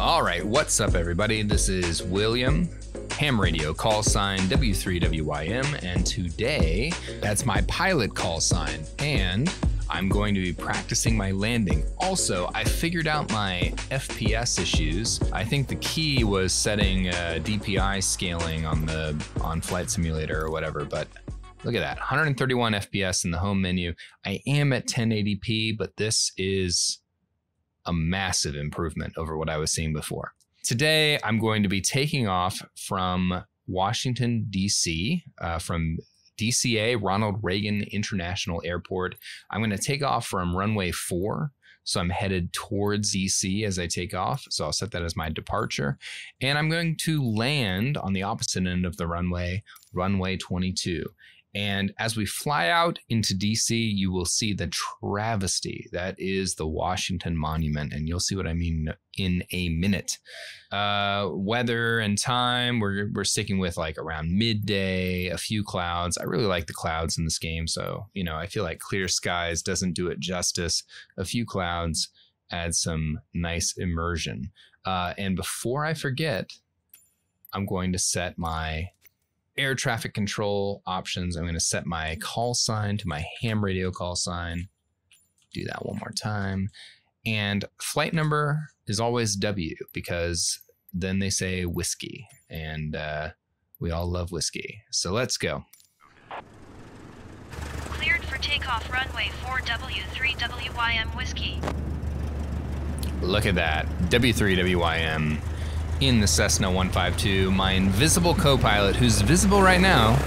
All right, what's up, everybody? This is William, ham radio call sign W3WYM, and today that's my pilot call sign, and I'm going to be practicing my landing. Also, I figured out my FPS issues. I think the key was setting DPI scaling on Flight Simulator or whatever, but look at that, 131 FPS in the home menu. I am at 1080p, but this is a massive improvement over what I was seeing before. Today, I'm going to be taking off from Washington, D.C., from DCA, Ronald Reagan International Airport. I'm going to take off from runway 4. So I'm headed towards DC as I take off. So I'll set that as my departure. And I'm going to land on the opposite end of the runway, runway 22. And as we fly out into DC, you will see the travesty that is the Washington Monument. And you'll see what I mean in a minute. Weather and time, we're sticking with like around midday, a few clouds. I really like the clouds in this game. So, you know, I feel like clear skies doesn't do it justice. A few clouds add some nice immersion. And before I forget, I'm going to set my air traffic control options. I'm going to set my call sign to my ham radio call sign. Do that one more time. And flight number is always W, because then they say whiskey, and we all love whiskey. So let's go. Cleared for takeoff runway 4W3WYM whiskey. Look at that, W3WYM. In the Cessna 152, my invisible co-pilot, who's visible right now.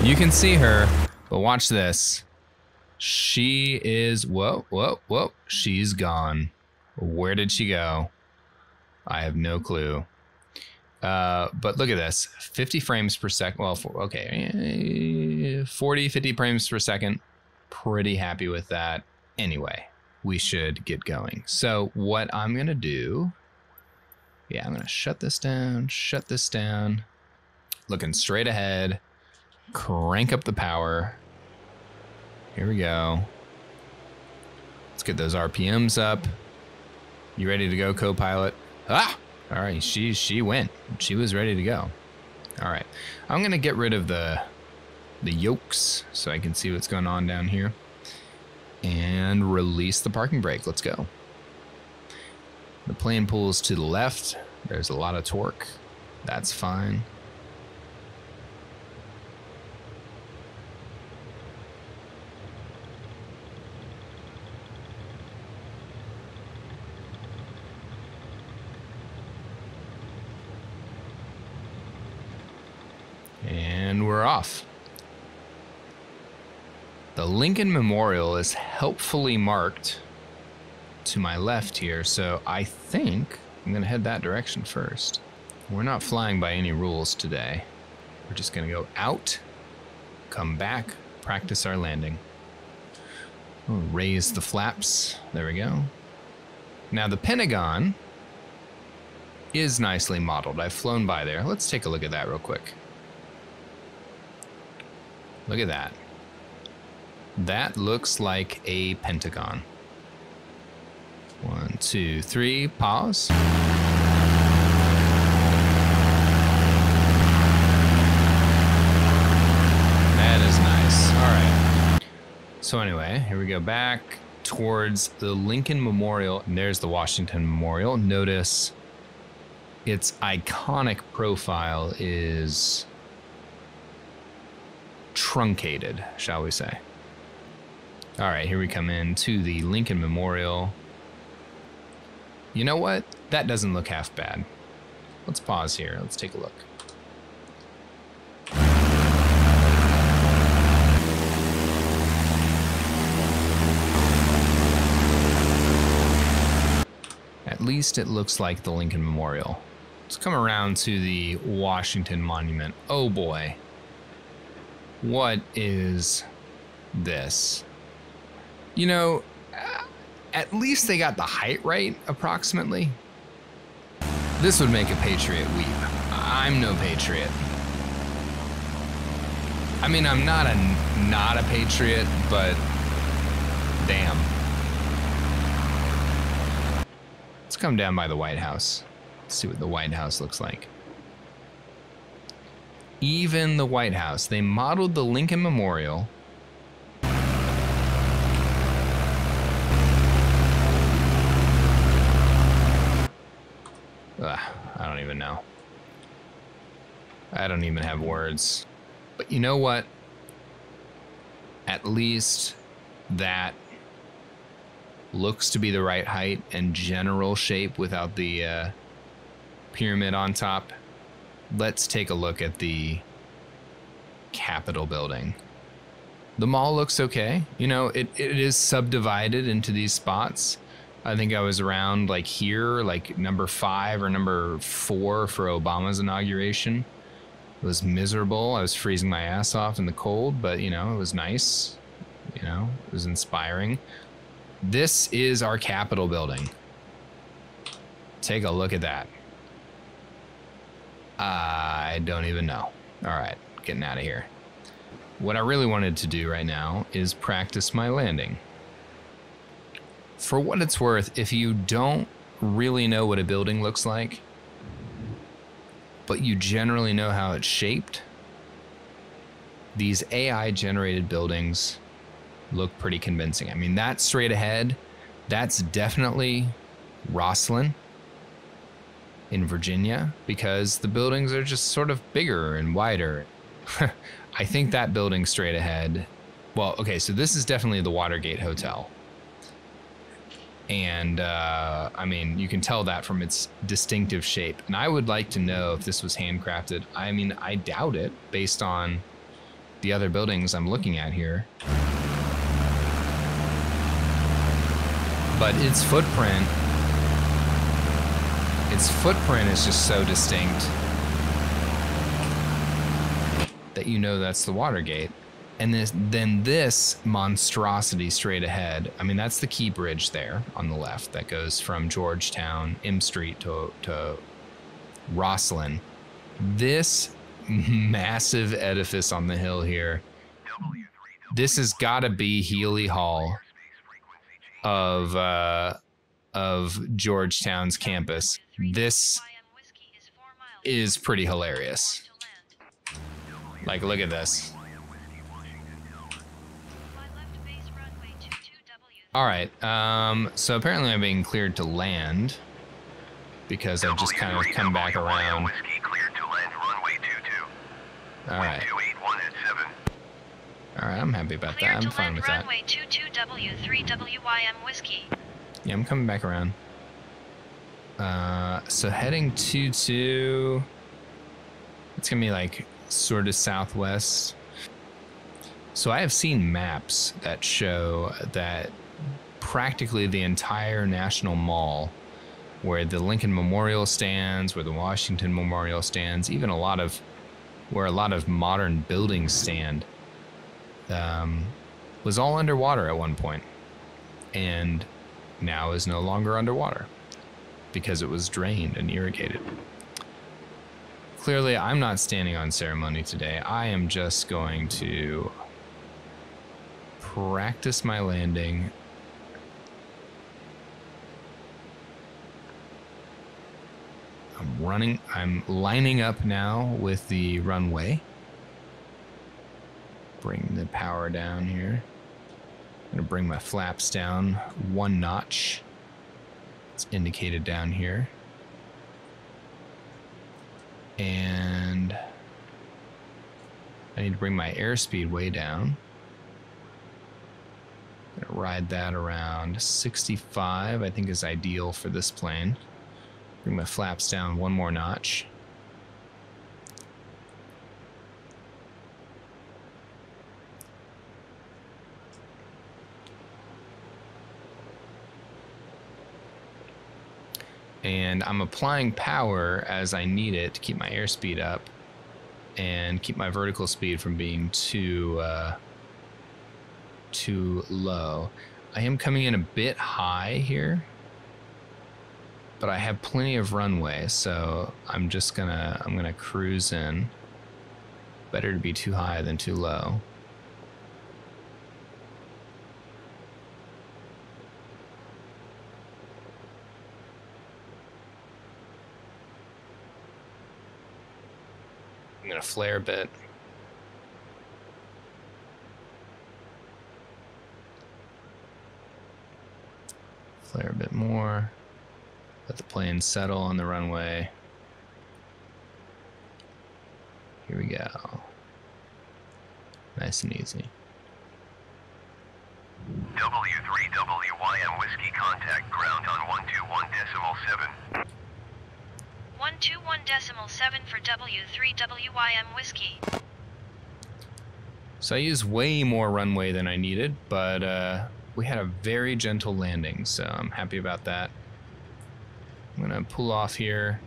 You can see her, but watch this. She is, whoa, she's gone. Where did she go? I have no clue. But look at this, 50 frames per second. Well, 40, 50 frames per second. Pretty happy with that. Anyway, we should get going. So what I'm gonna do, yeah, I'm gonna shut this down, looking straight ahead, crank up the power. Here we go. Let's get those RPMs up. You ready to go, co-pilot? Ah! All right, she went. She was ready to go. All right, I'm gonna get rid of the yokes so I can see what's going on down here. And release the parking brake, let's go. The plane pulls to the left. There's a lot of torque. That's fine. And we're off. The Lincoln Memorial is helpfully marked to my left here, so I think I'm gonna head that direction first. We're not flying by any rules today. We're just gonna go out, come back, practice our landing. We'll raise the flaps, there we go. Now the Pentagon is nicely modeled. I've flown by there. Let's take a look at that real quick. Look at that. That looks like a Pentagon. 1, 2, 3, pause. That is nice. All right. So anyway, here we go back towards the Lincoln Memorial, and there's the Washington Memorial. Notice its iconic profile is truncated, shall we say. All right, here we come in to the Lincoln Memorial. You know what? That doesn't look half bad. Let's pause here. Let's take a look. At least it looks like the Lincoln Memorial. Let's come around to the Washington Monument. Oh boy. What is this? You know, at least they got the height right, approximately. This would make a patriot weep. I'm no patriot. I mean, I'm not a patriot, but damn. Let's come down by the White House. Let's see what the White House looks like. Even the White House. They modeled the Lincoln Memorial. I don't even know. I don't even have words. But you know what? At least that looks to be the right height and general shape without the pyramid on top. Let's take a look at the Capitol building. The mall looks okay. You know, it is subdivided into these spots. I think I was around like here, like number 5 or number 4 for Obama's inauguration. It was miserable. I was freezing my ass off in the cold, but you know, it was nice. You know, it was inspiring. This is our Capitol building. Take a look at that. I don't even know. All right, getting out of here. What I really wanted to do right now is practice my landing. For what it's worth, if you don't really know what a building looks like, but you generally know how it's shaped, these AI-generated buildings look pretty convincing. I mean, that straight ahead, that's definitely Rosslyn in Virginia, because the buildings are just sort of bigger and wider. I think that building straight ahead, well, okay, so this is definitely the Watergate Hotel. And I mean, you can tell that from its distinctive shape. And I would like to know if this was handcrafted. I mean, I doubt it based on the other buildings I'm looking at here. But its footprint is just so distinct that you know that's the Watergate. And then this monstrosity straight ahead, I mean, that's the Key Bridge there on the left that goes from Georgetown, M Street to Rosslyn. This massive edifice on the hill here, this has got to be Healy Hall of Georgetown's campus. This is pretty hilarious. Like, look at this. All right, so apparently I'm being cleared to land because I've just kind of come back around. All right. All right, I'm happy about that. I'm fine with that. Runway 22W3WYM Whiskey. Yeah, I'm coming back around. So heading 22, it's gonna be like sort of southwest. So I have seen maps that show that practically the entire National Mall, where the Lincoln Memorial stands, where the Washington Memorial stands, even where a lot of modern buildings stand, was all underwater at one point, and now is no longer underwater because it was drained and irrigated. Clearly, I'm not standing on ceremony today. I am just going to practice my landing. I'm lining up now with the runway. Bring the power down here. I'm gonna bring my flaps down 1 notch. It's indicated down here. And I need to bring my airspeed way down. I'm gonna ride that around 65, I think is ideal for this plane. Bring my flaps down 1 more notch. And I'm applying power as I need it to keep my airspeed up and keep my vertical speed from being too low. I am coming in a bit high here, but I have plenty of runway, so I'm gonna cruise in. Better to be too high than too low. gonna flare a bit. Flare a bit more. Let the plane settle on the runway. Here we go. Nice and easy. W3WYM Whiskey contact ground on 121.7. 121.7 for W3WYM Whiskey. So I used way more runway than I needed, but we had a very gentle landing, so I'm happy about that. I'm gonna pull off here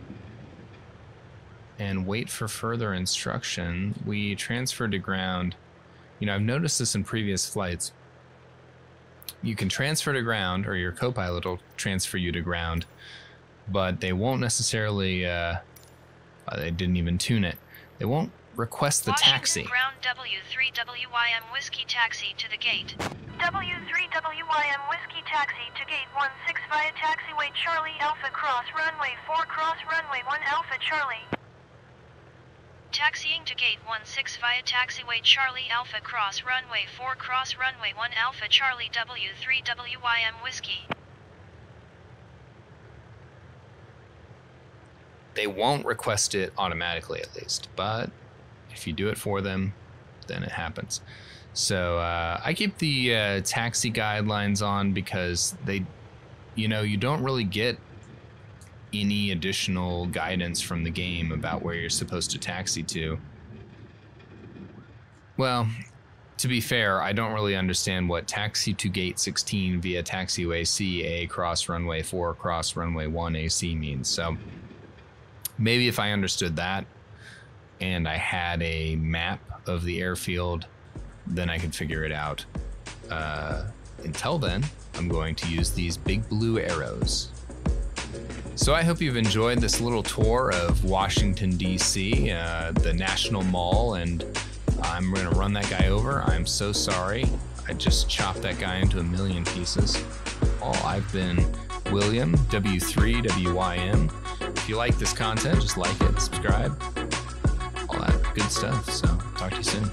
and wait for further instruction. We transferred to ground. You know, I've noticed this in previous flights. You can transfer to ground, or your co-pilot will transfer you to ground, but they won't necessarily, they didn't even tune it. They won't request the taxi. Ground W3WYM Whiskey taxi to the gate. W3WYM Whiskey taxi to gate 16 via taxiway Charlie Alpha cross runway 4 cross runway 1 Alpha Charlie. Taxiing to gate 16 via taxiway Charlie Alpha cross runway 4 cross runway 1 Alpha Charlie W3WYM Whiskey. They won't request it automatically, at least, but if you do it for them, then it happens. So I keep the taxi guidelines on because they, you know, you don't really get any additional guidance from the game about where you're supposed to taxi to. Well, to be fair, I don't really understand what taxi to gate 16 via taxiway CA cross runway 4 cross runway 1 AC means. So maybe if I understood that and I had a map of the airfield, then I could figure it out. Until then, I'm going to use these big blue arrows. So I hope you've enjoyed this little tour of Washington, D.C., the National Mall, and I'm going to run that guy over. I'm so sorry. I just chopped that guy into a million pieces. I've been William, W3WYM. If you like this content, just like it, subscribe, all that good stuff. So talk to you soon.